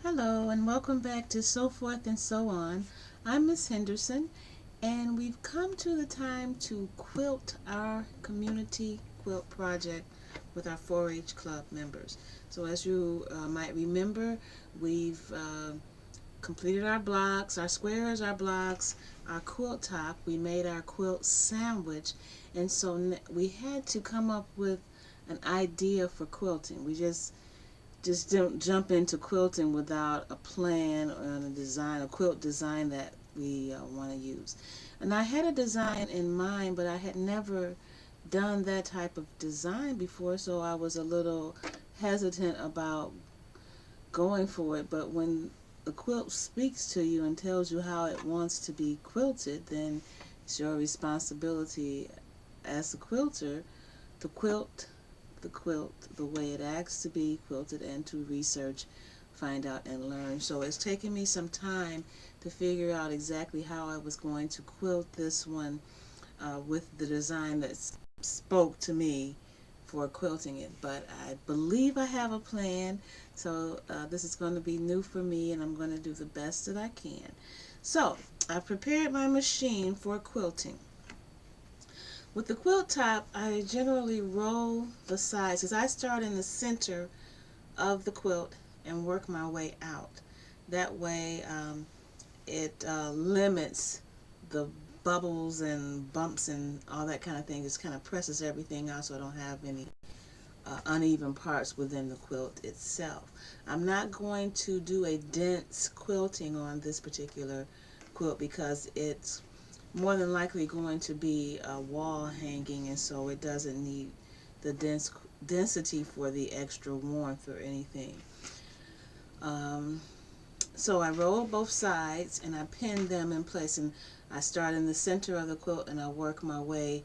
Hello and welcome back to So Forth and So On. I'm Miss Henderson and we've come to the time to quilt our community quilt project with our 4-H club members. So as you might remember, we've completed our blocks, our squares, our blocks, our quilt top. We made our quilt sandwich, and so we had to come up with an idea for quilting. We just don't jump into quilting without a plan or a design, a quilt design that we want to use. And I had a design in mind, but I had never done that type of design before, so I was a little hesitant about going for it. But when the quilt speaks to you and tells you how it wants to be quilted, then it's your responsibility as a quilter to quilt the quilt the way it asks to be quilted and to research, find out, and learn. So it's taken me some time to figure out exactly how I was going to quilt this one with the design that spoke to me for quilting it. But I believe I have a plan, so this is going to be new for me, and I'm going to do the best that I can. So I've prepared my machine for quilting. With the quilt top, I generally roll the sides because I start in the center of the quilt and work my way out. That way it limits the bubbles and bumps and all that kind of thing. Just kind of presses everything out so I don't have any uneven parts within the quilt itself. I'm not going to do a dense quilting on this particular quilt because it's more than likely going to be a wall hanging, and so it doesn't need the density for the extra warmth or anything. So I roll both sides and I pin them in place, and I start in the center of the quilt and I work my way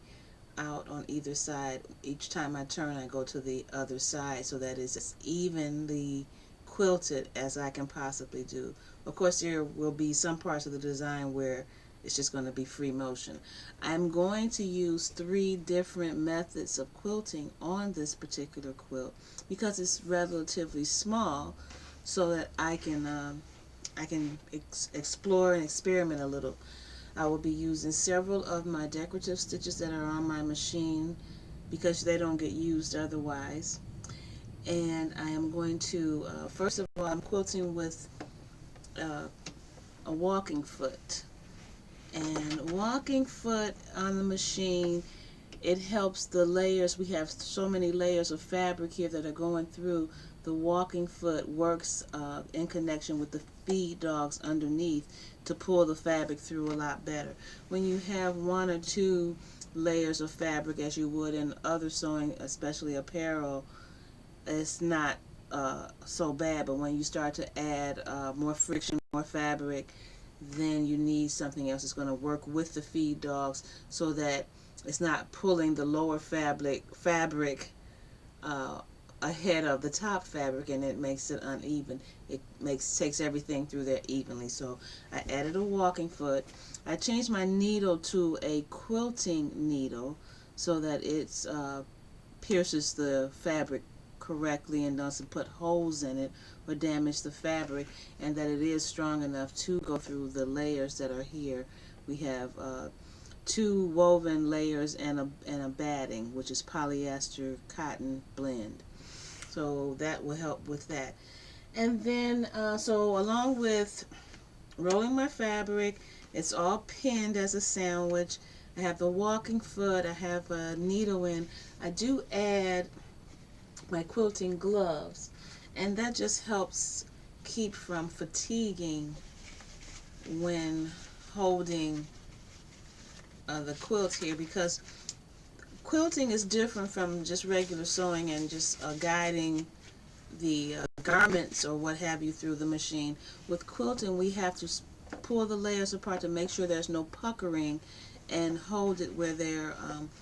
out on either side. Each time I turn, I go to the other side so that it's as evenly quilted as I can possibly do. Of course, there will be some parts of the design where it's just going to be free motion. I'm going to use 3 different methods of quilting on this particular quilt because it's relatively small, so that I can explore and experiment a little. I will be using several of my decorative stitches that are on my machine because they don't get used otherwise. And I am going to, first of all, I'm quilting with a walking foot. And walking foot on the machine, it helps the layers. We have so many layers of fabric here that are going through. The walking foot works in connection with the feed dogs underneath to pull the fabric through a lot better. When you have 1 or 2 layers of fabric, as you would in other sewing, especially apparel, it's not so bad. But when you start to add more friction, more fabric, then you need something else that's going to work with the feed dogs so that it's not pulling the lower fabric ahead of the top fabric, and it makes it uneven. It takes everything through there evenly. So I added a walking foot. I changed my needle to a quilting needle so that it pierces the fabric correctly and doesn't put holes in it or damage the fabric, and that it is strong enough to go through the layers that are here. We have 2 woven layers and a batting, which is polyester cotton blend. So that will help with that. And then, so along with rolling my fabric, it's all pinned as a sandwich. I have the walking foot, I have a needle in. I do add my quilting gloves, and that just helps keep from fatiguing when holding the quilt here, because quilting is different from just regular sewing and just guiding the garments or what have you through the machine. With quilting, we have to pull the layers apart to make sure there's no puckering and hold it where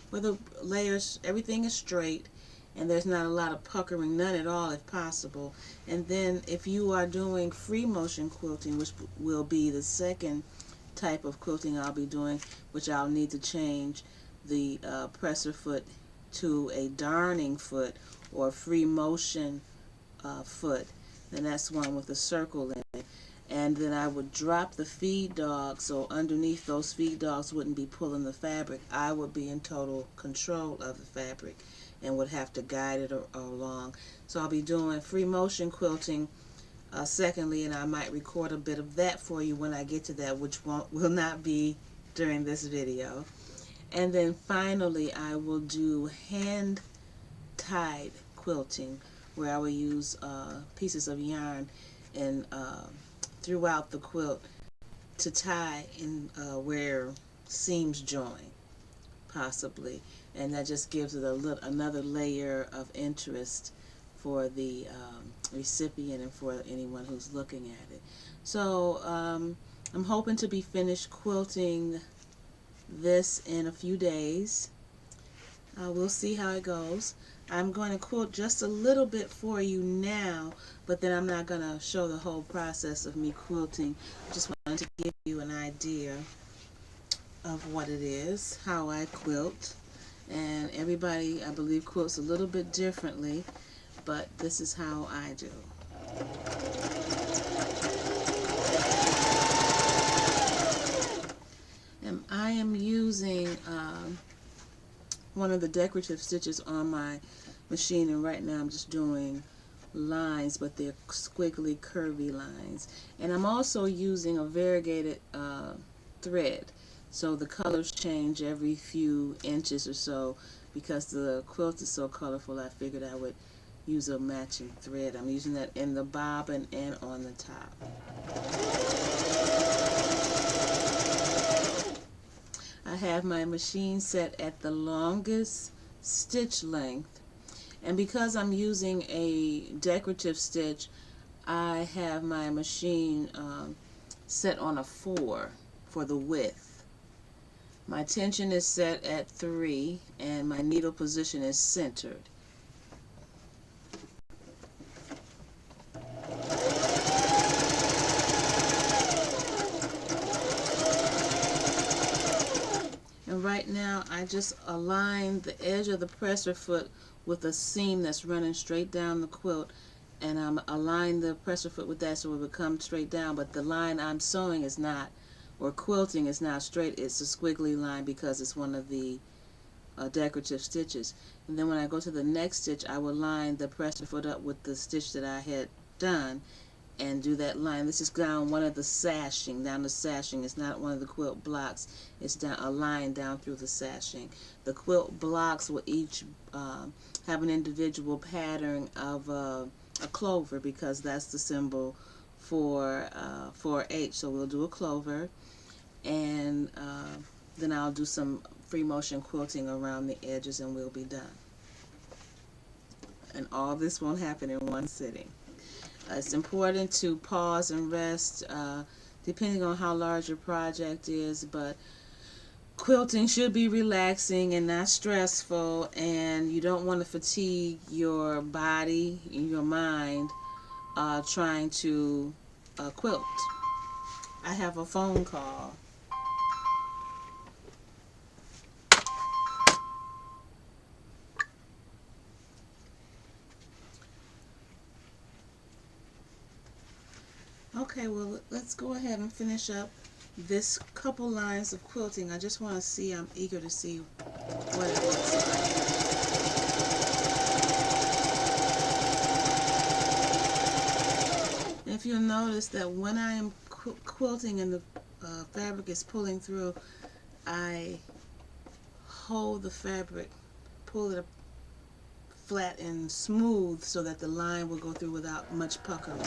where the layers, everything is straight and there's not a lot of puckering, none at all if possible. And then if you are doing free motion quilting, which will be the second type of quilting I'll be doing, which I'll need to change the presser foot to a darning foot or free motion foot. and that's one with a circle in it. And then I would drop the feed dog, so underneath those feed dogs wouldn't be pulling the fabric. I would be in total control of the fabric and would have to guide it along. So I'll be doing free motion quilting secondly, and I might record a bit of that for you when I get to that, which will not be during this video. And then finally I will do hand tied quilting, where I will use pieces of yarn and throughout the quilt to tie in where seams join, possibly, and that just gives it another layer of interest for the recipient and for anyone who's looking at it. So I'm hoping to be finished quilting this in a few days. We'll see how it goes. I'm going to quilt just a little bit for you now, but then I'm not going to show the whole process of me quilting. I just wanted to give you an idea of what it is, how I quilt. And everybody, I believe, quilts a little bit differently, but this is how I do. And I am using one of the decorative stitches on my machine, and right now I'm just doing lines, but they're squiggly, curvy lines. And I'm also using a variegated thread, so the colors change every few inches or so. Because the quilt is so colorful, I figured I would use a matching thread. I'm using that in the bobbin and on the top. I have my machine set at the longest stitch length, and because I'm using a decorative stitch, I have my machine set on a 4 for the width. My tension is set at 3 and my needle position is centered. And right now I just align the edge of the presser foot with a seam that's running straight down the quilt, and I'm aligning the presser foot with that so it will come straight down, but the line I'm sewing is not, or quilting is not straight, it's a squiggly line because it's one of the decorative stitches. And then when I go to the next stitch, I will line the presser foot up with the stitch that I had done and do that line. This is down one of the sashing, down the sashing. It's not one of the quilt blocks, it's down a line down through the sashing. The quilt blocks will each have an individual pattern of a clover, because that's the symbol for H. So we'll do a clover, and then I'll do some free motion quilting around the edges and we'll be done. And all this won't happen in one sitting. It's important to pause and rest depending on how large your project is, but quilting should be relaxing and not stressful, and you don't want to fatigue your body and your mind trying to quilt. I have a phone call. Okay, well, let's go ahead and finish up this couple lines of quilting. I just want to see, I'm eager to see what it looks like. And if you'll notice that when I am quilting and the fabric is pulling through, I hold the fabric, pull it up flat and smooth so that the line will go through without much puckering.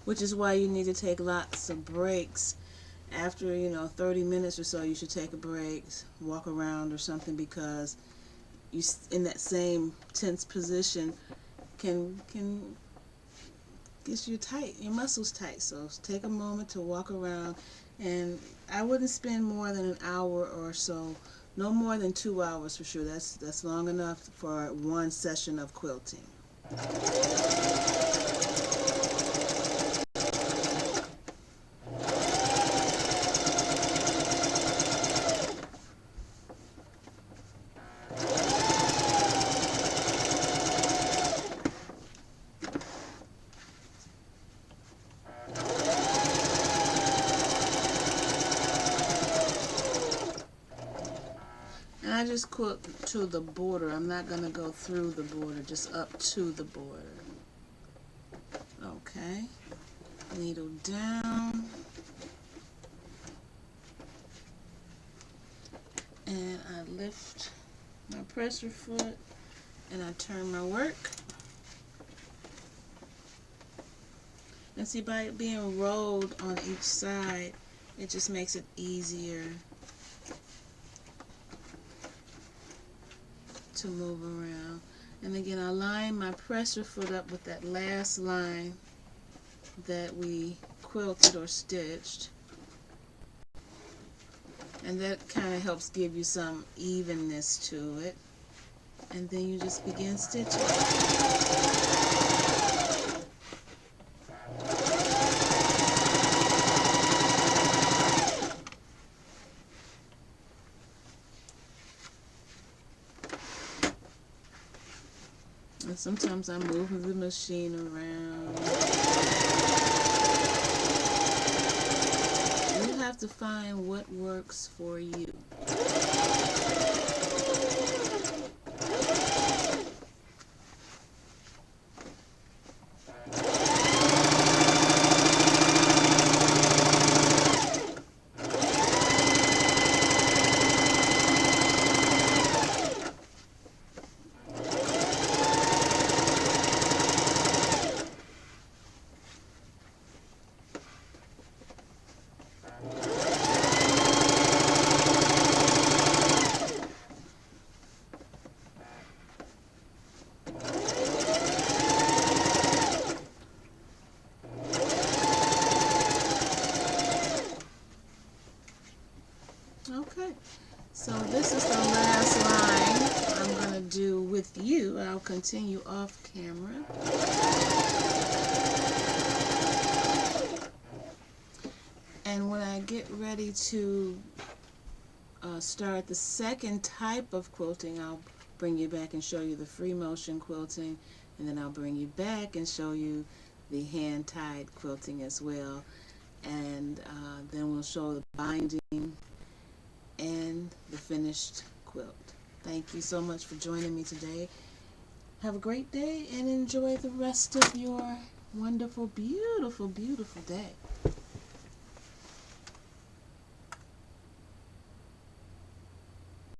Which is why you need to take lots of breaks. After 30 minutes or so, you should take a break, walk around or something, because you in that same tense position can get your muscles tight. So take a moment to walk around, and I wouldn't spend more than an hour or so, no more than 2 hours for sure. That's long enough for one session of quilting. just quilt to the border. I'm not going to go through the border, just up to the border. Okay, needle down, and I lift my presser foot and I turn my work. And see, by it being rolled on each side, it just makes it easier to move around. And again, I line my presser foot up with that last line that we quilted or stitched. And that kind of helps give you some evenness to it. And then you just begin stitching. And sometimes I'm moving the machine around. You have to find what works for you. Okay, so this is the last line I'm going to do with you. I'll continue off camera. And when I get ready to start the second type of quilting, I'll bring you back and show you the free motion quilting, and then I'll bring you back and show you the hand-tied quilting as well. And then we'll show the binding and the finished quilt. Thank you so much for joining me today. Have a great day and enjoy the rest of your wonderful, beautiful, beautiful day.